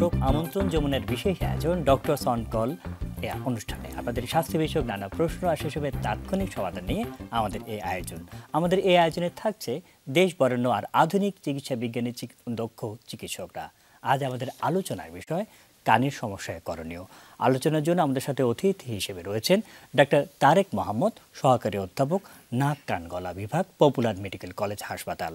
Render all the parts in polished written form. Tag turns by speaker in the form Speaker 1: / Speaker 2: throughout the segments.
Speaker 1: দর্শক, আমন্ত্রণ যমুনার বিশেষ আয়োজন ডক্টরস অন কল অনুষ্ঠানে আপনাদের স্বাস্থ্য বিষয়ক নানা প্রশ্ন আর সেসবের তাৎক্ষণিক সমাধান নিয়ে আমাদের এই আয়োজন। আমাদের এই আয়োজনে থাকছে দেশ বরেণ্য আর আধুনিক চিকিৎসা বিজ্ঞানী দক্ষ চিকিৎসকরা। আজ আমাদের আলোচনার বিষয় কানের সমস্যায় করণীয়। আলোচনার জন্য আমাদের সাথে অতিথি হিসেবে রয়েছেন ডাক্তার তারেক মোহাম্মদ, সহকারী অধ্যাপক, নাক কান গলা বিভাগ, পপুলার মেডিকেল কলেজ হাসপাতাল।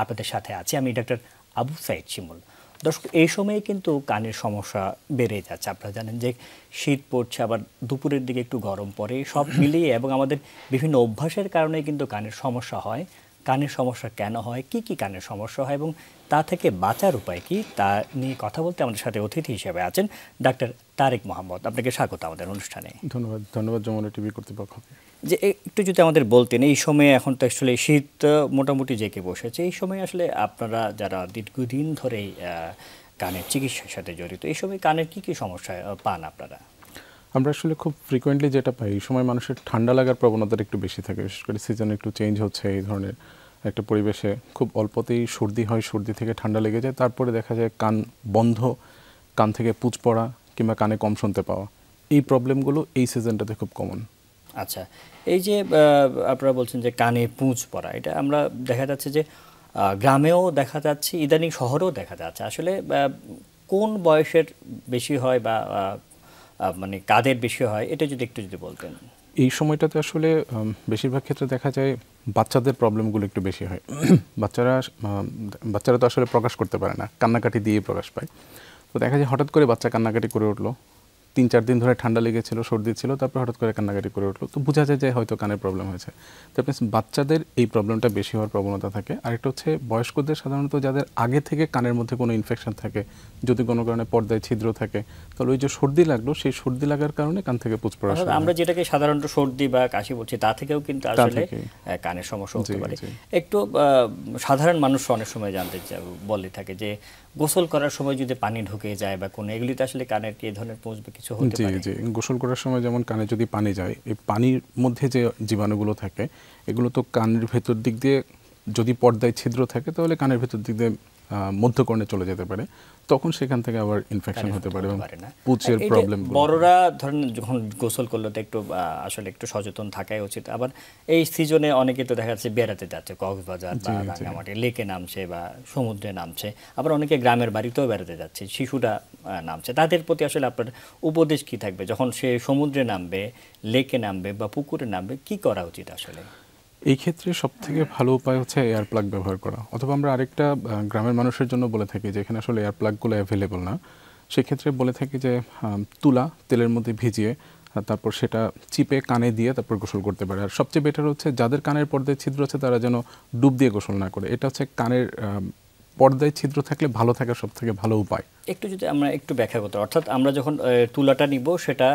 Speaker 1: আপনাদের সাথে আছি আমি ডাক্তার আবু সাইদ শিমুল। দর্শক, এই সময়ে কিন্তু কানের সমস্যা বেড়ে যাচ্ছে। আপনারা জানেন যে শীত পড়ছে, আবার দুপুরের দিকে একটু গরম পড়ে, সব মিলিয়ে এবং আমাদের বিভিন্ন অভ্যাসের কারণে কিন্তু কানের সমস্যা হয়। কানের সমস্যা কেন হয়, কি কি কানের সমস্যা হয় এবং তা থেকে বাঁচার উপায় কি, তা নিয়ে কথা বলতে আমাদের সাথে অতিথি হিসেবে আছেন ডাক্তার তারেক মোহাম্মদ। আপনাকে স্বাগত আমাদের অনুষ্ঠানে।
Speaker 2: ধন্যবাদ যমুনা টিভি কর্তৃপক্ষ।
Speaker 1: যে একটু যদি আমাদের বলতেন, এই সময়ে এখন তো আসলে শীত মোটামুটি জেঁকে বসেছে, এই সময় আসলে আপনারা যারা দীর্ঘদিন ধরেই কানের চিকিৎসার সাথে জড়িত, এই সময় কানের কি কি সমস্যা পান আপনারা?
Speaker 2: আমরা আসলে খুব ফ্রিকোয়েন্টলি যেটা পাই, এই সময় মানুষের ঠান্ডা লাগার প্রবণতাটা একটু বেশি থাকে, বিশেষ করে সিজন একটু চেঞ্জ হচ্ছে, এই ধরনের একটা পরিবেশে খুব অল্পতেই সর্দি হয়, সর্দি থেকে ঠান্ডা লেগে যায়, তারপরে দেখা যায় কান বন্ধ, কান থেকে পুঁজ পড়া কিংবা কানে কম শুনতে পাওয়া, এই প্রবলেমগুলো এই সিজনটাতে খুব কমন।
Speaker 1: আচ্ছা, এই যে আপনারা বলছেন যে কানে পুঁজ পড়া, এটা আমরা দেখা যাচ্ছে যে গ্রামেও দেখা যাচ্ছে, ইদানিং শহরেও দেখা যাচ্ছে। আসলে কোন বয়সের বেশি হয় বা মানে কাদের বেশি হয়, এটা যদি একটু বলতেন।
Speaker 2: এই সময়টাতে আসলে বেশিরভাগ ক্ষেত্রে দেখা যায় বাচ্চাদের প্রবলেমগুলো একটু বেশি হয়। বাচ্চারা তো আসলে প্রকাশ করতে পারে না, কান্নাকাটি দিয়ে প্রকাশ পায়। তো দেখা যায় হঠাৎ করে বাচ্চা কান্নাকাটি করে উঠলো, 3-4 দিন ধরে ঠান্ডা লেগেছিল, সর্দি ছিল, তারপর হঠাৎ করে কান্নাকাটি করে উঠলো, তো বোঝা যায় যে হয়তো কানের প্রবলেম হয়েছে। তো আপনি বাচ্চাদের এই প্রবলেমটা বেশি হওয়ার প্রবণতা থাকে। আরেকটা হচ্ছে বয়স্কদের, সাধারণত যাদের আগে থেকে কানের মধ্যে কোনো ইনফেকশন থাকে, যদি কোনো কারণে পর্দায় ছিদ্র থাকে, তাহলে ওই যে সর্দি লাগলো, সেই সর্দি লাগার কারণে কান থেকে পুঁজ পড়া শুরু হয়।
Speaker 1: আমরা যেটাকে সাধারণত সর্দি বা কাশি বলছি, তা থেকেও কিন্তু আসলে কানের সমস্যা হতে পারে। একটু সাধারণ মানুষ অনেক সময় জানতে বলে থাকে যে গোসল করার সময় যদি পানি ঢুকে যায় বা কোনো, এগুলিতে আসলে কানের কি ধরনের পুঁজ বা কিছু হতে পারে?
Speaker 2: জি, গোসল করার সময় যেমন কানে যদি পানি যায়, এই পানির মধ্যে যে জীবাণুগুলো থাকে, এগুলো তো কানের ভেতর দিক দিয়ে, যদি পর্দায় ছিদ্র থাকে তাহলে কানের ভেতর দিক দিয়ে মধ্যকর্ণে চলে যেতে পারে, তখন সেখান থেকে আবার ইনফেকশন হতে পারে এবং পুঁজের প্রবলেম।
Speaker 1: বড়রা ধরেন যখন গোসল করলে তো একটু আসলে একটু সচেতন থাকাই উচিত। আবার এই সিজনে অনেকে তো দেখা যাচ্ছে বেড়াতে যাচ্ছে, কক্সবাজার বা রাঙামাটি লেকে নামছে বা সমুদ্রে নামছে, আবার অনেকে গ্রামের বাড়িতেও বেড়াতে যাচ্ছে, শিশুরা নামছে। তাদের প্রতি আসলে আপনার উপদেশ কি থাকবে যখন সে সমুদ্রে নামবে, লেকে নামবে বা পুকুরে নামবে, কি করা উচিত আসলে?
Speaker 2: এই ক্ষেত্রে সবথেকে ভালো উপায় হচ্ছে এয়ার প্লাগ ব্যবহার করা, অথবা আমরা আরেকটা গ্রামের মানুষের জন্য বলে থাকি যে এখানে আসলে এয়ার প্লাগগুলো অ্যাভেলেবল না, সেক্ষেত্রে বলে থাকি যে তুলা তেলের মধ্যে ভিজিয়ে তারপর সেটা চিপে কানে দিয়ে তারপর গোসল করতে পারে। আর সবচেয়ে বেটার হচ্ছে যাদের কানের পর্দায় ছিদ্র আছে তারা যেন ডুব দিয়ে গোসল না করে। এটা হচ্ছে কানের পর্দায় ছিদ্র থাকলে ভালো থাকার সবথেকে ভালো উপায়।
Speaker 1: একটু যদি আমরা একটু ব্যাখ্যা করতে, অর্থাৎ আমরা যখন তুলাটা নিব, সেটা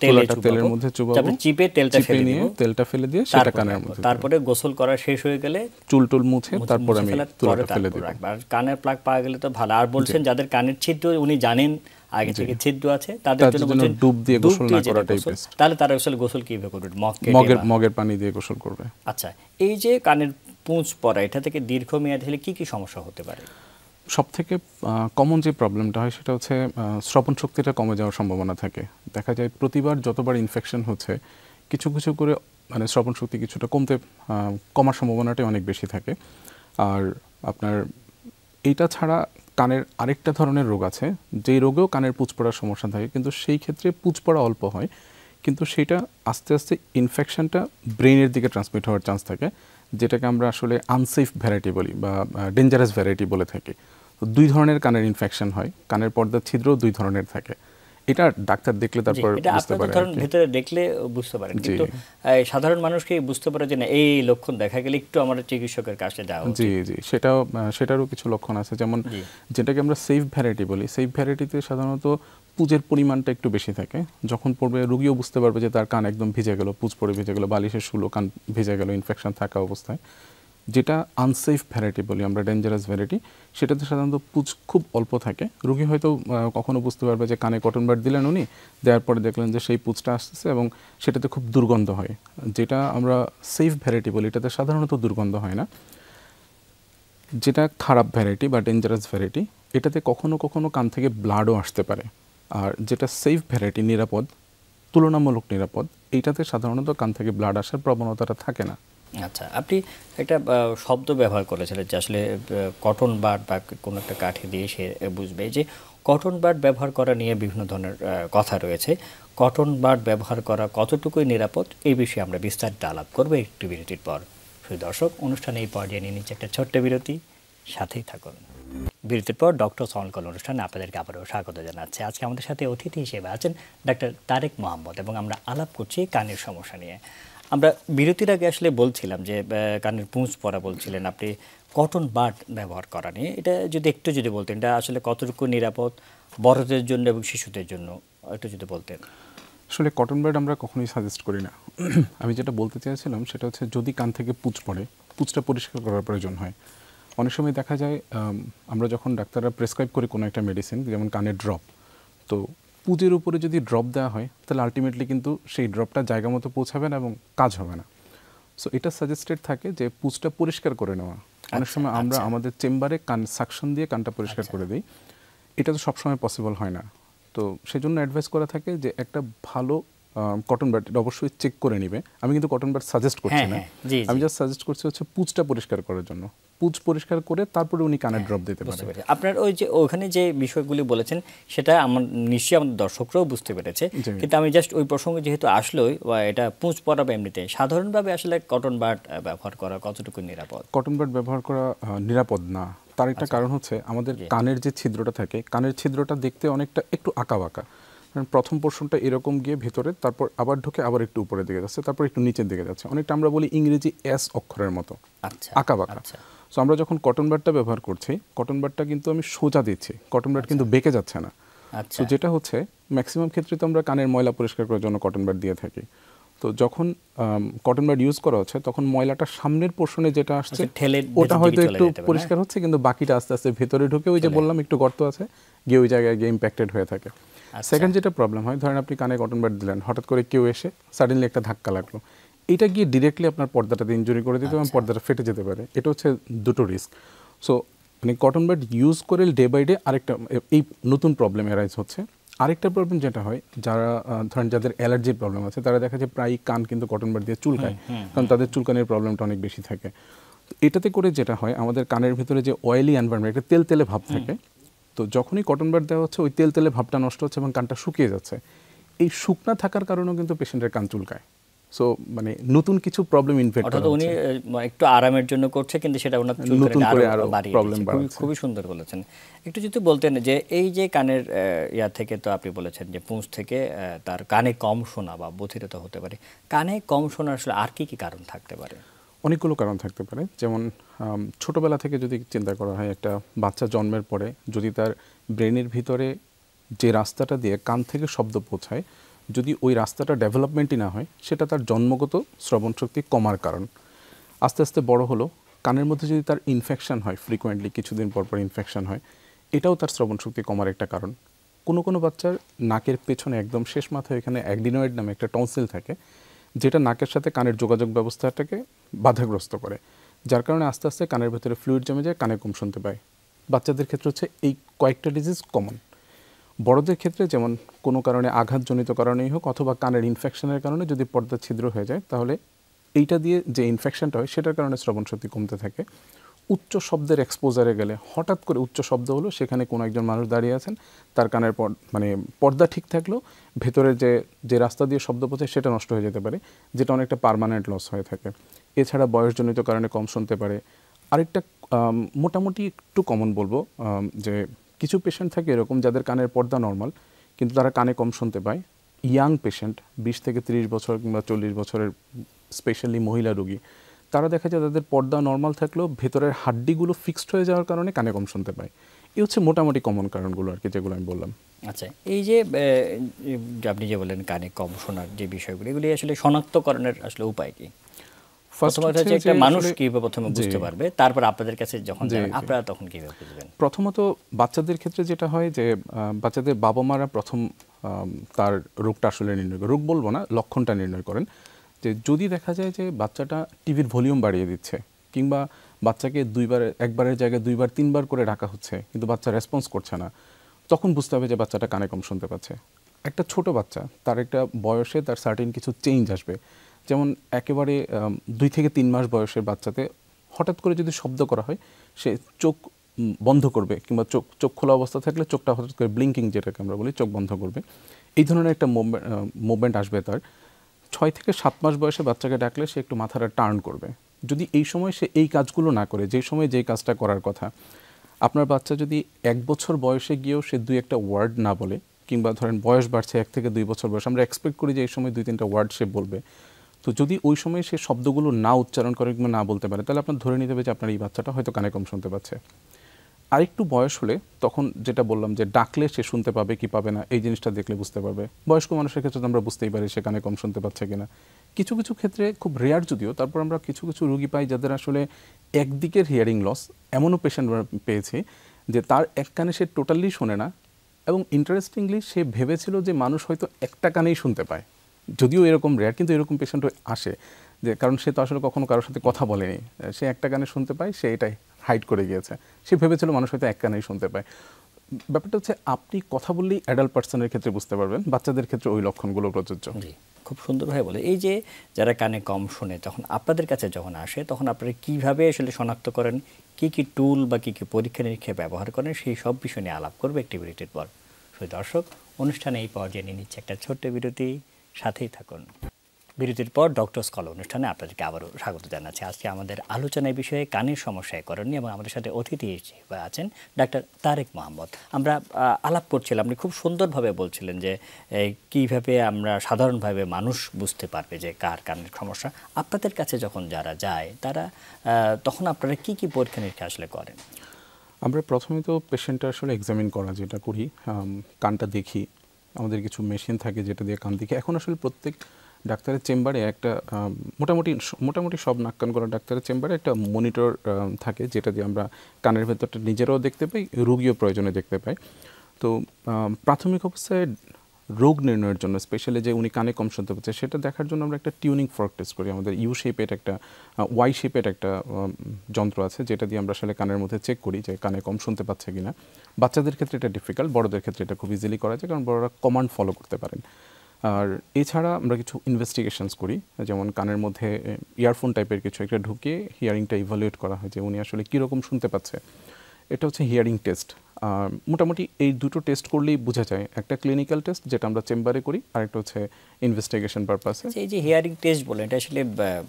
Speaker 2: তেলের মধ্যে চুবাবো,
Speaker 1: চিপে তেলটা ফেলে
Speaker 2: নিয়ে তেলটা ফেলে দিয়ে সেটা কানের মধ্যে,
Speaker 1: তারপরে গোসল করা শেষ হয়ে গেলে
Speaker 2: চুল মুছে তারপর আমি তুলাটা ফেলে দেব।
Speaker 1: আর কানের প্লাগ পাওয়া গেলে তো ভালো। আর বলছেন যাদের কানের ছিদ্র উনি জানেন আগে থেকে ছিদ্র আছে, তাদের জন্য বলছেন
Speaker 2: ডুব দিয়ে গোসল না করাটাই বেস্ট।
Speaker 1: তাহলে তারা আসলে গোসল কিভাবে করবে?
Speaker 2: মগের পানি দিয়ে গোসল করবে।
Speaker 1: আচ্ছা, এই যে কানের পুঁজ পড়া, এটা থেকে দীর্ঘমেয়াদী হলে কি কি সমস্যা হতে পারে?
Speaker 2: সবথেকে কমন যে প্রবলেমটা হয় সেটা হচ্ছে শ্রবণ শক্তিটা কমে যাওয়ার সম্ভাবনা থাকে। দেখা যায় প্রতিবার যতবার ইনফেকশন হচ্ছে কিছু কিছু করে মানে শ্রবণ শক্তি কিছুটা কমার সম্ভাবনাটাই অনেক বেশি থাকে। আর আপনার এইটা ছাড়া কানের আরেকটা ধরনের রোগ আছে, যেই রোগেও কানের পুঁজ পড়ার সমস্যা থাকে, কিন্তু সেই ক্ষেত্রে পুঁজ পড়া অল্প হয়, কিন্তু সেটা আস্তে আস্তে ইনফেকশনটা ব্রেনের দিকে ট্রান্সমিট হওয়ার চান্স থাকে, যেটাকে আমরা আসলে আনসেফ ভ্যারাইটি বলি বা ডেঞ্জারাস ভ্যারাইটি বলে থাকি। তো 2 ধরনের কানের ইনফেকশন হয়, কানের পর্দার ছিদ্রও 2 ধরনের থাকে। এটা ডাক্তার দেখলে তারপর বুঝতে পারে,
Speaker 1: ভিতরে দেখলে বুঝতে পারেন, কিন্তু সাধারণ মানুষকে বুঝতে পারে যে না এই লক্ষণ দেখা গেলে একটু আমাদের চিকিৎসকের কাছে যাওয়া উচিত।
Speaker 2: জি, সেটারও কিছু লক্ষণ আছে, যেমন যেটাকে আমরা সেফ ভ্যারাইটি বলি। সেফ ভ্যারাইটিতে সাধারণত পুঁজের পরিমাণটা একটু বেশি থাকে, যখন পড়বে রোগীও বুঝতে পারবে যে তার কান একদম ভিজে গেল, পুঁজ পড়ে ভিজে গেল, বালিশের শুলো কান ভিজে গেল ইনফেকশন থাকা অবস্থায়। যেটা আনসেফ ভ্যারাইটি বলি আমরা, ডেঞ্জারাস ভ্যারাইটি, সেটাতে সাধারণত পুঁজ খুব অল্প থাকে। রোগী হয়তো কখনো বুঝতে পারবে যে কানে কটন বাড দিলেন উনি, দেওয়ার পরে দেখলেন যে সেই পুঁজটা আসতেছে এবং সেটাতে খুব দুর্গন্ধ হয়। যেটা আমরা সেফ ভ্যারাইটি বলি, এটাতে সাধারণত দুর্গন্ধ হয় না। যেটা খারাপ ভ্যারাইটি বা ডেঞ্জারাস ভ্যারাইটি, এটাতে কখনো কখনো কান থেকে ব্লাডও আসতে পারে। আর যেটা সেফ ভ্যারাইটি, নিরাপদ, তুলনামূলক নিরাপদ, এইটাতে সাধারণত কান থেকে ব্লাড আসার প্রবণতাটা থাকে না।
Speaker 1: আচ্ছা, আপনি একটা শব্দ ব্যবহার করেছিলেন যে আসলে কটন বাড বা কোনো একটা কাঠি দিয়ে সে বুঝবে। যে কটন বাড ব্যবহার করা নিয়ে বিভিন্ন ধরনের কথা রয়েছে। কটন বাড ব্যবহার করা কতটুকুই নিরাপদ, এই বিষয়ে আমরা বিস্তারিত আলাপ করবো একটু বিরতির পর। শুধু দর্শক, অনুষ্ঠানে এই পর্যায়ে নিয়ে নিচ্ছে একটা ছোট্ট বিরতি, সাথেই থাকুন। বিরতির পর ডক্টর সাউন্ড কল অনুষ্ঠানে আপনাদেরকে আবারও স্বাগত জানাচ্ছি। আজকে আমাদের সাথে অতিথি হিসেবে আছেন ডাক্তার তারেক মোহাম্মদ এবং আমরা আলাপ করছি কানের সমস্যা নিয়ে। আমরা বিরতির আগে আসলে বলছিলাম যে কানের পুঁজ পরা বলছিলেন আপনি কটন বাড ব্যবহার করা নিয়ে, এটা যদি একটু বলতেন, এটা আসলে কতটুকু নিরাপদ বড়দের জন্য এবং শিশুদের জন্য একটু যদি বলতেন।
Speaker 2: আসলে কটন বাড আমরা কখনোই সাজেস্ট করি না। আমি যেটা বলতে চেয়েছিলাম সেটা হচ্ছে যদি কান থেকে পুঁজ পড়ে, পুঁজটা পরিষ্কার করার প্রয়োজন হয়। অনেক সময় দেখা যায় আমরা যখন ডাক্তাররা প্রেসক্রাইব করি কোনো একটা মেডিসিন, যেমন কানের ড্রপ, তো পুঁজের উপরে যদি ড্রপ দেওয়া হয় তাহলে আলটিমেটলি কিন্তু সেই ড্রপটা জায়গা মতো পৌঁছাবে না এবং কাজ হবে না। সো এটা সাজেস্টেড থাকে যে পুঁজটা পরিষ্কার করে নেওয়া। অনেক সময় আমরা আমাদের চেম্বারে কান সাকশন দিয়ে কানটা পরিষ্কার করে দিই, এটা তো সবসময় পসিবল হয় না। তো সেজন্য অ্যাডভাইস করা থাকে যে একটা ভালো কটন বাড অবশ্যই চেক করে নিবে। আমি কিন্তু কটন বাড সাজেস্ট করছি না, আমি জাস্ট সাজেস্ট করছি হচ্ছে পুঁজটা পরিষ্কার করার জন্য। পুঁজ পরিষ্কার করে তারপরে উনি কানের ড্রপ দিতে পারেন।
Speaker 1: আপনার ওই যে ওখানে যে বিষয়গুলি বলেছেন সেটা আমার নিশ্চয়ই আমাদের দর্শকরাও বুঝতে পেরেছে, কিন্তু আমি জাস্ট ওই প্রসঙ্গে যেহেতু আসলোই, এটা পুঁজ পরাবে এমনিতে সাধারণভাবে আসলে কটন বাড ব্যবহার করা কতটুকু নিরাপদ?
Speaker 2: কটন বাড ব্যবহার করা নিরাপদ না। তার একটা কারণ হচ্ছে আমাদের কানের যে ছিদ্রটা থাকে, কানের ছিদ্রটা দেখতে অনেকটা একটু আঁকা বাঁকা। প্রথম পোর্শনটা এরকম গিয়ে ভেতরে, তারপর আবার ঢুকে আবার একটু উপরের দিকে যাচ্ছে, তারপর একটু নিচের দিকে যাচ্ছে, অনেকটা আমরা বলি ইংরেজি এস অক্ষরের মতো আঁকা বাঁকা। সো আমরা যখন কটন বাডটা ব্যবহার করছি, কটন বাডটা কিন্তু আমি সোজা দিচ্ছি, কটন বাড কিন্তু বেঁকে যাচ্ছে না। তো যেটা হচ্ছে ম্যাক্সিমাম ক্ষেত্রে তো আমরা কানের ময়লা পরিষ্কার করার জন্য কটন বাড দিয়ে থাকি। তো যখন কটন বাড ইউজ করা হচ্ছে তখন ময়লাটা সামনের পোর্শনে যেটা আসছে ওটা হয়তো একটু পরিষ্কার হচ্ছে, কিন্তু বাকিটা আস্তে আস্তে ভেতরে ঢুকে, ওই যে বললাম একটু গর্ত আছে, গিয়ে ওই জায়গায় গিয়ে ইম্প্যাক্টেড হয়ে থাকে। সেকেন্ড যেটা প্রবলেম হয়, ধরেন আপনি কানে কটন বাড দিলেন, হঠাৎ করে কেউ এসে সাডেনলি একটা ধাক্কা লাগলো, এটা গিয়ে ডিরেক্টলি আপনার পর্দাটাতে ইনজুরি করে দিতে এবং পর্দাটা ফেটে যেতে পারে। এটা হচ্ছে দুটো রিস্ক। সো মানে কটন বাড ইউজ করে ডে বাই ডে আরেকটা এই নতুন প্রবলেম অ্যারাইজ হচ্ছে। আরেকটা প্রবলেম যেটা হয়, যারা ধরেন যাদের অ্যালার্জির প্রবলেম আছে তারা দেখা যায় প্রায় কান কিন্তু কটন বাড দিয়ে চুলকায়, কারণ তাদের চুলকানির প্রবলেমটা অনেক বেশি থাকে। এটাতে করে যেটা হয়, আমাদের কানের ভিতরে যে অয়েলি এনভায়রনমেন্ট, একটা তেলতেলে ভাব থাকে, তো যখনই কটন বাড দেওয়া হচ্ছে ওই তেলতেলে ভাবটা নষ্ট হচ্ছে এবং কানটা শুকিয়ে যাচ্ছে। এই শুকনা থাকার কারণেও কিন্তু পেশেন্টের কান চুলকায়। সো মানে নতুন কিছু প্রবলেম ইনভেট করা হচ্ছে।
Speaker 1: উনি একটু আরামের জন্য করছে, কিন্তু সেটা ওনার চুলকানিটা আরো বাড়িয়ে দিচ্ছে। খুবই সুন্দর বলেছেন। একটু যদি বলতেন যে এই যে কানের ইয়া থেকে, তো আপনি বলেছেন যে পুঁজ থেকে তার কানে কম শোনা বা বধিরতা হতে পারে, কানে কম শোনার আসলে আর কি কি কারণ থাকতে পারে?
Speaker 2: অনেকগুলো কারণ থাকতে পারে। যেমন ছোটবেলা থেকে যদি চিন্তা করা হয়, একটা বাচ্চা জন্মের পরে যদি তার ব্রেনের ভিতরে যে রাস্তাটা দিয়ে কান থেকে শব্দ পৌঁছায়, যদি ওই রাস্তাটা ডেভেলপমেন্টই না হয়, সেটা তার জন্মগত শ্রবণ শক্তি কমার কারণ। আস্তে আস্তে বড় হলো, কানের মধ্যে যদি তার ইনফেকশন হয়, ফ্রিকোয়েন্টলি কিছুদিন পর পর ইনফেকশন হয়, এটাও তার শ্রবণ শক্তি কমার একটা কারণ। কোনো কোনো বাচ্চার নাকের পেছনে একদম শেষ মাথায় এখানে অ্যাডেনয়েড নামে একটা টনসিল থাকে, যেটা নাকের সাথে কানের যোগাযোগ ব্যবস্থাটাকে বাধাগ্রস্ত করে, যার কারণে আস্তে আস্তে কানের ভেতরে ফ্লুইড জমে যায়, কানে কম শুনতে পায়। বাচ্চাদের ক্ষেত্রে হচ্ছে এই কয়েকটা ডিজিজ কমন। বড়দের ক্ষেত্রে যেমন কোনো কারণে আঘাতজনিত কারণেই হোক অথবা কানের ইনফেকশনের কারণে যদি পর্দা ছিদ্র হয়ে যায়, তাহলে এইটা দিয়ে যে ইনফেকশনটা হয় সেটার কারণে শ্রবণ শক্তি কমতে থাকে। উচ্চ শব্দের এক্সপোজারে গেলে, হঠাৎ করে উচ্চ শব্দ হলো, সেখানে কোনো একজন মানুষ দাঁড়িয়ে আছেন, তার কানের মানে পর্দা ঠিক থাকলেও ভেতরের যে রাস্তা দিয়ে শব্দ পৌঁছায় সেটা নষ্ট হয়ে যেতে পারে, যেটা অনেকটা পার্মানেন্ট লস হয়ে থাকে। এছাড়া বয়সজনিত কারণে কম শুনতে পারে। আরেকটা মোটামুটি একটু কমন বলবো, যে কিছু পেশেন্ট থাকে এরকম যাদের কানের পর্দা নর্মাল কিন্তু তারা কানে কম শুনতে পায়। ইয়াং পেশেন্ট 20 থেকে 30 বছর কিংবা 40 বছরের স্পেশালি মহিলা রোগী, তারা দেখা যায় তাদের পর্দা নর্মাল থাকলেও ভেতরের হাড্ডিগুলো ফিক্সড হয়ে যাওয়ার কারণে কানে কম শুনতে পায়। এই হচ্ছে মোটামুটি কমন কারণগুলো আর কি, যেগুলো আমি বললাম।
Speaker 1: আচ্ছা, এই যে আপনি যে বললেন কানে কম শোনার যে বিষয়গুলো, এগুলি আসলে শনাক্তকরণের আসলে উপায় কি? মানুষ কিভাবে প্রথমে বুঝতে পারবে, তারপর আপনাদের কাছে যখন যাবেন আপনারা তখন কিভাবে বুঝবেন?
Speaker 2: প্রথমত বাচ্চাদের ক্ষেত্রে যেটা হয় যে বাচ্চাদের বাবা মারা প্রথম তার রোগটা আসলে নির্ণয় করে, রোগ বলবো না, লক্ষণটা নির্ণয় করেন। যে যদি দেখা যায় যে বাচ্চাটা টিভির ভলিউম বাড়িয়ে দিচ্ছে কিংবা বাচ্চাকে একবারের জায়গায় 2 বার 3 বার করে ডাকা হচ্ছে কিন্তু বাচ্চা রেসপন্স করছে না, তখন বুঝতে হবে যে বাচ্চাটা কানে কম শুনতে পাচ্ছে। একটা ছোট বাচ্চা, তার একটা বয়সে তার সার্টেন কিছু চেঞ্জ আসবে। যেমন একেবারে 2 থেকে 3 মাস বয়সের বাচ্চাতে হঠাৎ করে যদি শব্দ করা হয়, সে চোখ বন্ধ করবে, কিংবা চোখ খোলা অবস্থা থাকলে চোখটা হঠাৎ করে ব্লিঙ্কিং, যেটাকে আমরা বলি, চোখ বন্ধ করবে। এই ধরনের একটা মুভমেন্ট আসবে তার। 6 থেকে 7 মাস বয়সে বাচ্চাকে ডাকলে সে একটু মাথাটা টার্ন করবে। যদি এই সময় সে এই কাজগুলো না করে, যেই সময় যেই কাজটা করার কথা, আপনার বাচ্চা যদি 1 বছর বয়সে গিয়েও সে 2-1টা ওয়ার্ড না বলে, কিংবা ধরেন বয়স বাড়ছে 1 থেকে 2 বছর বয়স, আমরা এক্সপেক্ট করি যে এই সময় 2-3টা ওয়ার্ড সে বলবে। তো যদি ওই সময় সে শব্দগুলো না উচ্চারণ করে কিংবা না বলতে পারে, তাহলে আপনার ধরে নিতে হবে যে আপনার এই বাচ্চাটা হয়তো কানে কম শুনতে পাচ্ছে। আরেকটু বয়স হলে তখন যেটা বললাম যে ডাকলে সে শুনতে পাবে কি পাবে না, এই জিনিসটা দেখলে বুঝতে পারবে। বয়স্ক মানুষের ক্ষেত্রে তো আমরা বুঝতেই পারি সে কানে কম শুনতে পাচ্ছে কিনা। কিছু কিছু ক্ষেত্রে খুব রেয়ার যদিও, তারপর আমরা কিছু কিছু রোগী পাই যাদের আসলে একদিকের হিয়ারিং লস। এমনও পেশেন্ট আমরা পেয়েছি যে তার এক কানে সে টোটালি শোনে না, এবং ইন্টারেস্টিংলি সে ভেবেছিল যে মানুষ হয়তো একটা কানেই শুনতে পায়। যদিও এরকম রেয়ার, কিন্তু এরকম পেশেন্ট আসে, যে কারণ সে তো আসলে কখনো কারোর সাথে কথা বলেনি, সে একটা কানে শুনতে পায়, সে এটাই হাইড করে গিয়েছে। সে ভেবেছিল মানুষ হয়তো এক কানেই শুনতে পায়। ব্যাপারটা হচ্ছে আপনি কথা বললেই অ্যাডাল্ট পার্সনের ক্ষেত্রে বুঝতে পারবেন, বাচ্চাদের ক্ষেত্রে ওই লক্ষণগুলো প্রযোজ্য।
Speaker 1: জি, খুব সুন্দরভাবে বলে। এই যে যারা কানে কম শোনে, তখন আপনাদের কাছে যখন আসে, তখন আপনারা কীভাবে আসলে শনাক্ত করেন, কি কি টুল বা কী কী পরীক্ষা নিরীক্ষা ব্যবহার করেন, সেই সব বিষয় নিয়ে আলাপ করবে একটি বিরতির পর। দর্শক, অনুষ্ঠানে এই পর্যায়ে নিয়ে নিচ্ছে একটা ছোট্ট বিরতি, সাথেই থাকুন। বিরতির পর ডক্টরস কল অনুষ্ঠানে আপনাদেরকে আবারও স্বাগত জানাচ্ছি। আজকে আমাদের আলোচনার বিষয়ে কানের সমস্যায় করণীয়, এবং আমাদের সাথে অতিথি হিসেবে আছেন ডাক্তার তারেক মোহাম্মদ। আমরা আলাপ করছিলাম, আপনি খুব সুন্দরভাবে বলছিলেন যে কীভাবে আমরা সাধারণভাবে মানুষ বুঝতে পারবে যে কার কানের সমস্যা। আপনাদের কাছে যখন যারা যায়, তারা তখন আপনারা কি কি পরীক্ষা নিরীক্ষা আসলে করেন?
Speaker 2: আমরা প্রথমে তো পেশেন্টটা আসলে এক্সামিন করা যেটা করি, কানটা দেখি। আমাদের কিছু মেশিন থাকে যেটা দিয়ে কান দেখি। এখন আসলে প্রত্যেক ডাক্তারের চেম্বারে একটা মোটামুটি সব নাক কান গলা ডাক্তারের চেম্বারে একটা মনিটর থাকে, যেটা দিয়ে আমরা কানের ভেতরটা নিজেরাও দেখতে পাই, রোগীও প্রয়োজনে দেখতে পাই। তো প্রাথমিক অবস্থায় রোগ নির্ণয়ের জন্য, স্পেশালি যে উনি কানে কম শুনতে পাচ্ছে, সেটা দেখার জন্য আমরা একটা টিউনিং ফর্ক টেস্ট করি। আমাদের ইউ শেপের একটা ওয়াই শেপের একটা যন্ত্র আছে, যেটা দিয়ে আমরা আসলে কানের মধ্যে চেক করি যে কানে কম শুনতে পাচ্ছে কিনা। বাচ্চাদের ক্ষেত্রে এটা ডিফিকাল্ট, বড়দের ক্ষেত্রে এটা খুব ইজিলি করা যায়, কারণ বড়রা কমান্ড ফলো করতে পারেন। আর এছাড়া আমরা কিছু ইনভেস্টিগেশনস করি, যেমন কানের মধ্যে ইয়ারফোন টাইপের কিছু একটা ঢুকিয়ে হিয়ারিংটা ইভালুয়েট করা হয় যে উনি আসলে কীরকম শুনতে পাচ্ছে। এটা হচ্ছে হিয়ারিং টেস্ট। মোটামুটি এই দুটো টেস্ট করলেই বোঝা যায়, একটা ক্লিনিক্যাল টেস্ট যেটা আমরা চেম্বারে করি, আর একটা হচ্ছে ইনভেস্টিগেশন পারপাসে।
Speaker 1: এই যে হিয়ারিং টেস্ট বলে, এটা আসলে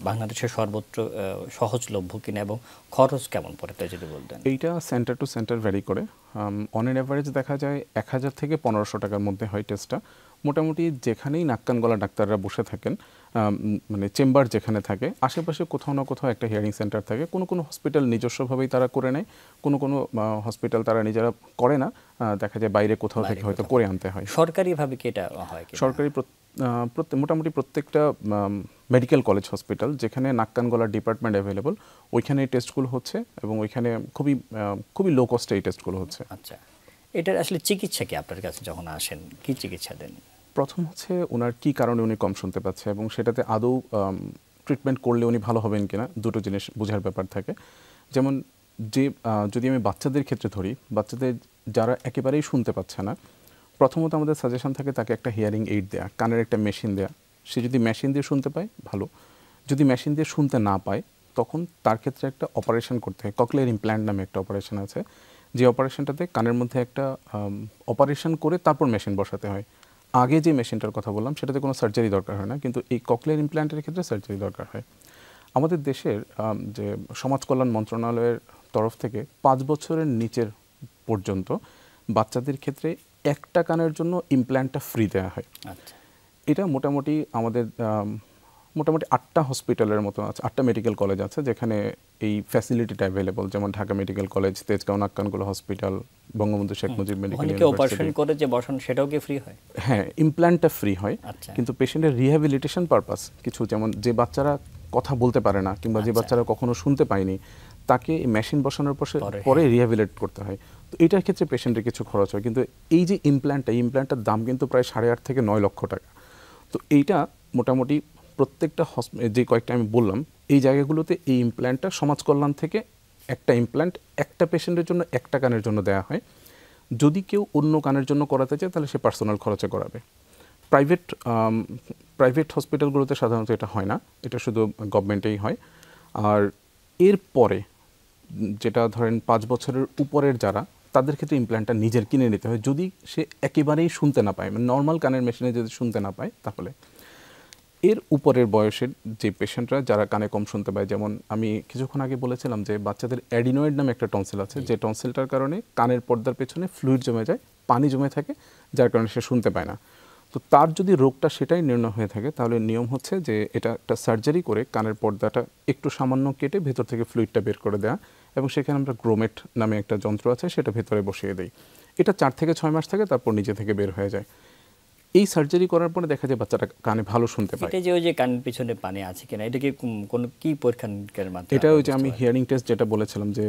Speaker 1: বাংলাদেশের সর্বত্র সহজলভ্য কিনা, এবং খরচ কেমন পড়ে, তাই যদি বলতেন।
Speaker 2: এইটা সেন্টার টু সেন্টার ভ্যারি করে। অন এন অ্যাভারেজ দেখা যায় 1000 থেকে 1500 টাকার মধ্যে হয় টেস্টটা। মোটামুটি যেখানেই নাক কান গলা ডাক্তাররা বসে থাকেন, মানে চেম্বার যেখানে থাকে, আশেপাশে কোথাও না কোথাও একটা হিয়ারিং সেন্টার থাকে। কোনো কোনো হসপিটাল নিজস্বভাবেই তারা করে নেয়, কোনো কোনো হসপিটাল তারা নিজেরা করে না, দেখা যায় বাইরে কোথাও থেকে হয়তো করে আনতে হয়।
Speaker 1: সরকারিভাবে কি এটা হয়?
Speaker 2: সরকারি মোটামুটি প্রত্যেকটা মেডিকেল কলেজ হসপিটাল যেখানে নাক কান গলার ডিপার্টমেন্ট অ্যাভেলেবল, ওইখানে এই টেস্টগুলো হচ্ছে, এবং ওইখানে খুবই লো কস্টে এই টেস্টগুলো হচ্ছে।
Speaker 1: আচ্ছা, এটার আসলে চিকিৎসা কি, আপনার কাছে যখন আসেন কি চিকিৎসা দেন?
Speaker 2: প্রথম হচ্ছে ওনার কী কারণে উনি কম শুনতে পাচ্ছে, এবং সেটাতে আদৌ ট্রিটমেন্ট করলে উনি ভালো হবেন কিনা, দুটো জিনিস বোঝার ব্যাপার থাকে। যেমন যদি আমি বাচ্চাদের ক্ষেত্রে ধরি, বাচ্চাদের যারা একেবারেই শুনতে পাচ্ছে না, প্রথমত আমাদের সাজেশন থাকে তাকে একটা হিয়ারিং এইড দেয়া, কানের একটা মেশিন দেয়া। সে যদি মেশিন দিয়ে শুনতে পায় ভালো, যদি মেশিন দিয়ে শুনতে না পায়, তখন তার ক্ষেত্রে একটা অপারেশন করতে হয়। ককলিয়ার ইমপ্ল্যান্ট নামে একটা অপারেশন আছে, যে অপারেশনটাতে কানের মধ্যে একটা অপারেশন করে তারপর মেশিন বসাতে হয়। আগে যে মেশিনটার কথা বললাম সেটাতে কোনো সার্জারি দরকার হয় না, কিন্তু এই ককলিয়ার ইমপ্ল্যান্টের ক্ষেত্রে সার্জারি দরকার হয়। আমাদের দেশের যে সমাজ কল্যাণ মন্ত্রণালয়ের তরফ থেকে 5 বছরের নিচের পর্যন্ত বাচ্চাদের ক্ষেত্রে একটা কানের জন্য ইমপ্ল্যান্টটা ফ্রি দেওয়া হয়।
Speaker 1: আচ্ছা,
Speaker 2: এটা মোটামুটি আমাদের 8টা হসপিটালের মতো আছে, 8টা মেডিকেল কলেজ আছে যেখানে এই ফ্যাসিলিটিটা অ্যাভেলেবল, যেমন ঢাকা মেডিকেল কলেজ, তেজগাঁও নাক কান গলা hospital, Bangabandhu Sheikh Mujib medical university.
Speaker 1: Operation করে যে বসান সেটাও কি ফ্রি হয়?
Speaker 2: হ্যাঁ, ইমপ্ল্যান্টটা ফ্রি হয়।
Speaker 1: আচ্ছা,
Speaker 2: কিন্তু পেশেন্টের রিহ্যাবিলিটেশন পারপাস কিছু, যেমন যে বাচ্চারা কথা বলতে পারে না কিংবা যে বাচ্চারা কখনো শুনতে পায়নি, তাকে মেশিন বসানোর পরে রিহ্যাবিলিটেট করতে হয়। তো এটার ক্ষেত্রে পেশেন্টের কিছু খরচ হয়, কিন্তু এই যে ইমপ্ল্যান্টটার দাম কিন্তু প্রায় 8.5 থেকে 9 লক্ষ টাকা। তো এইটা মোটামুটি প্রত্যেকটা যে কয়েকটা আমি বললাম, এই জায়গাগুলোতে এই ইমপ্ল্যান্টটা সমাজ কল্যাণ থেকে একটা ইমপ্ল্যান্ট একটা পেশেন্টের জন্য একটা কানের জন্য দেওয়া হয়। যদি কেউ অন্য কানের জন্য করাতে চায় তাহলে সে পার্সোনাল খরচে করাবে। প্রাইভেট হসপিটালগুলোতে সাধারণত এটা হয় না, এটা শুধু গভর্নমেন্টেই হয়। আর এরপরে যেটা ধরেন 5 বছরের উপরের যারা, তাদের ক্ষেত্রে ইমপ্ল্যান্টটা নিজের কিনে নিতে হয় যদি সে একেবারেই শুনতে না পায়, মানে নর্মাল কানের মেশিনে যদি শুনতে না পায় তাহলে। এর উপরের বয়সের যে পেশেন্টরা যারা কানে কম শুনতে পায়, যেমন আমি কিছুক্ষণ আগে বলেছিলাম যে বাচ্চাদের অ্যাডিনয়েড নামে একটা টনসিল আছে, যে টনসিলটার কারণে কানের পর্দার পেছনে ফ্লুইড জমে যায়, পানি জমে থাকে, যার কারণে সে শুনতে পায় না। তো তার যদি রোগটা সেটাই নির্ণয় হয়ে থাকে তাহলে নিয়ম হচ্ছে যে এটা একটা সার্জারি করে কানের পর্দাটা একটু সামান্য কেটে ভেতর থেকে ফ্লুইডটা বের করে দেওয়া, এবং সেখানে আমরা গ্রোমেট নামে একটা যন্ত্র আছে সেটা ভেতরে বসিয়ে দেই। এটা 4 থেকে 6 মাস থাকে, তারপর নিজে থেকে বের হয়ে যায়। এই সার্জারি করার পরে দেখা যায় বাচ্চাটা কানে ভালো শুনতে পায়।
Speaker 1: এটা যে ওই যে কানের পিছনে পানি আছে কিনা, এটা কি কোনো কি পরীক্ষার মাধ্যমে?
Speaker 2: এটা ওই যে আমি হিয়ারিং টেস্ট যেটা বলেছিলাম যে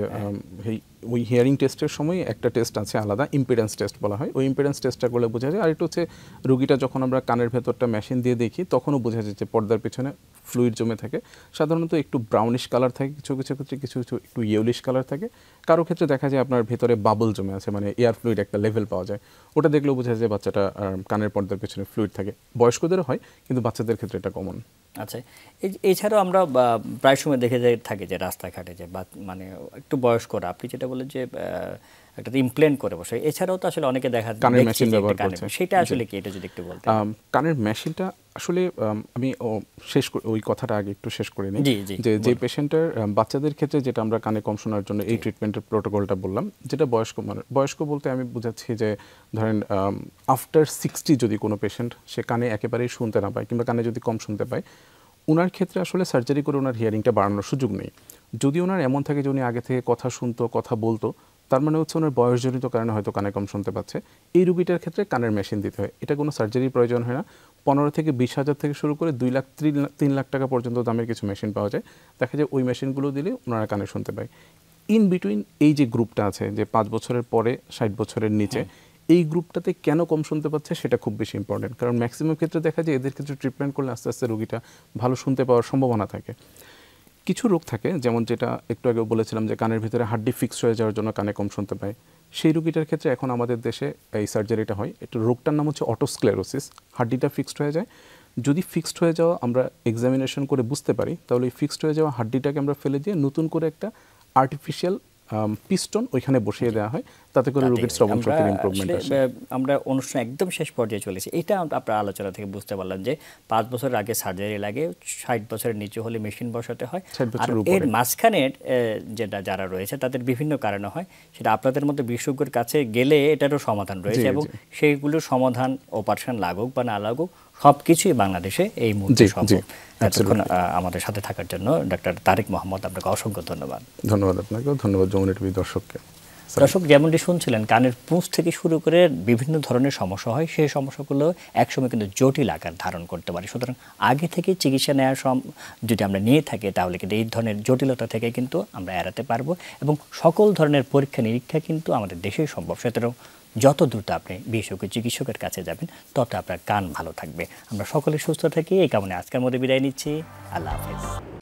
Speaker 2: ওই হিয়ারিং টেস্টের সময় একটা টেস্ট আছে আলাদা, ইম্পিডেন্স টেস্ট বলা হয়। ওই ইম্পিডেন্স টেস্টটা করলে বোঝা যায়। আর এটা হচ্ছে রুগীটা যখন আমরা কানের ভেতরটা মেশিন দিয়ে দেখি তখনও বোঝা যায় যে পর্দার পিছনে ফ্লুইড জমে থাকে। সাধারণত একটু ব্রাউনিশ কালার থাকে, কিছু কিছু ক্ষেত্রে কিছু কিছু একটু ইয়েলিশ কালার থাকে, কারো ক্ষেত্রে দেখা যায় আপনার ভেতরে বাবল জমে আছে, মানে এয়ার ফ্লুইড একটা লেভেল পাওয়া যায়। ওটা দেখলেও বোঝা যায় বাচ্চাটা কানের পর্দার পিছনে ফ্লুইড থাকে। বয়স্কদেরও হয়, কিন্তু বাচ্চাদের ক্ষেত্রে এটা কমন।
Speaker 1: আচ্ছা, এছাড়াও আমরা প্রায় সময় দেখে যাই থাকি যে রাস্তাঘাটে যে মানে একটু বয়স্করা, আপনি যেটা বলেন যে একটা ইমপ্ল্যান্ট করে বসে, এছাড়াও তো আসলে অনেকে দেখা
Speaker 2: কানের মেশিন ব্যবহার করছে।
Speaker 1: সেটা আসলে কি, এটা যদি একটু বলতেন।
Speaker 2: কানের মেশিনটা আসলে আমি ওই কথাটা আগে একটু শেষ করে নিই যে পেশেন্টের বাচ্চাদের ক্ষেত্রে যেটা আমরা কানে কম শোনার জন্য এই ট্রিটমেন্টের প্রোটোকলটা বললাম, যেটা বয়স্ক বলতে আমি বোঝাচ্ছি যে ধরেন আফটার 60 যদি কোনো পেশেন্ট সে কানে একেবারেই শুনতে না পায় কিংবা কানে যদি কম শুনতে পায়, ওনার ক্ষেত্রে আসলে সার্জারি করে ওনার হিয়ারিংটা বাড়ানোর সুযোগ নেই। যদি ওনার এমন থাকে যে উনি আগে থেকে কথা শুনতো, কথা বলতো, তার মানে হচ্ছে ওনার বয়সজনিত কারণে হয়তো কানে কম শুনতে পাচ্ছে, এই রুগীটার ক্ষেত্রে কানের মেশিন দিতে হয়। এটা কোনো সার্জারির প্রয়োজন হয় না। 15 থেকে 20 হাজার থেকে শুরু করে 2 লাখ 3 লাখ টাকা পর্যন্ত দামের কিছু মেশিন পাওয়া যায়। দেখা যায় ওই মেশিনগুলো দিলে ওনারা কানে শুনতে পায়। ইন বিটুইন এই যে গ্রুপটা আছে যে 5 বছরের পরে 60 বছরের নিচে, এই গ্রুপটাতে কেন কম শুনতে পাচ্ছে সেটা খুব বেশি ইম্পর্টেন্ট। কারণ ম্যাক্সিমাম ক্ষেত্রে দেখা যায় এদের ক্ষেত্রে ট্রিটমেন্ট করলে আস্তে আস্তে রুগীটা ভালো শুনতে পাওয়ার সম্ভাবনা থাকে। কিছু রোগ থাকে, যেমন যেটা একটু আগে বলেছিলাম যে কানের ভিতরে হাড্ডি ফিক্সড হয়ে যাওয়ার জন্য কানে কম শুনতে পায়, সেই রুগীটার ক্ষেত্রে এখন আমাদের দেশে এই সার্জারিটা হয়। একটু রোগটার নাম হচ্ছে অটোস্ক্লেরোসিস। হাড্ডিটা ফিক্সড হয়ে যায়। যদি ফিক্সড হয়ে যাওয়া আমরা এক্সামিনেশন করে বুঝতে পারি, তাহলে এই ফিক্সড হয়ে যাওয়া হাড্ডিটাকে আমরা ফেলে দিয়ে নতুন করে একটা আর্টিফিশিয়াল পিস্টন ওইখানে বসিয়ে দেওয়া হয়, তাতে করে রোগীর শ্রবণ শক্তির ইমপ্রুভমেন্ট আসে।
Speaker 1: আমরা অনুষ্ঠান একদম শেষ পর্যায়ে চলেছি। এটা আপনার আলোচনা থেকে বুঝতে পারলাম যে 5 বছর আগে সার্জারি লাগে, 60 বছরের নিচে হলে মেশিন বসাতে হয়, আর এর মাঝখানে যেটা যারা রয়েছে তাদের বিভিন্ন কারণে হয়, সেটা আপনাদের মতো বিশেষজ্ঞের কাছে গেলে এটারও সমাধান রয়েছে, এবং সেইগুলোর সমাধান অপারেশন লাগুক বা না লাগুক সবকিছুই বাংলাদেশে এই মুহূর্তে সম্ভব। এতক্ষণ আমাদের সাথে থাকার জন্য ডাক্তার তারেক মোহাম্মদ, আপনাকে অসংখ্য ধন্যবাদ।
Speaker 2: ধন্যবাদ আপনাকেও, ধন্যবাদ যমুনা টিভি দর্শককে।
Speaker 1: দর্শক, যেমনটি শুনছিলেন, কানের পুঁজ থেকে শুরু করে বিভিন্ন ধরনের সমস্যা হয়, সেই সমস্যাগুলো একসময় কিন্তু জটিল আকার ধারণ করতে পারে। সুতরাং আগে থেকে চিকিৎসা নেওয়ার যদি আমরা নিয়ে থাকি, তাহলে কিন্তু এই ধরনের জটিলতা থেকে কিন্তু আমরা এড়াতে পারবো, এবং সকল ধরনের পরীক্ষা নিরীক্ষা কিন্তু আমাদের দেশেই সম্ভব। সুতরাং যত দ্রুত আপনি বিশেষজ্ঞ চিকিৎসকের কাছে যাবেন, তত আপনার কান ভালো থাকবে। আমরা সকলে সুস্থ থাকি এই কামনে আজকের মধ্যে বিদায় নিচ্ছি। আল্লাহ হাফেজ।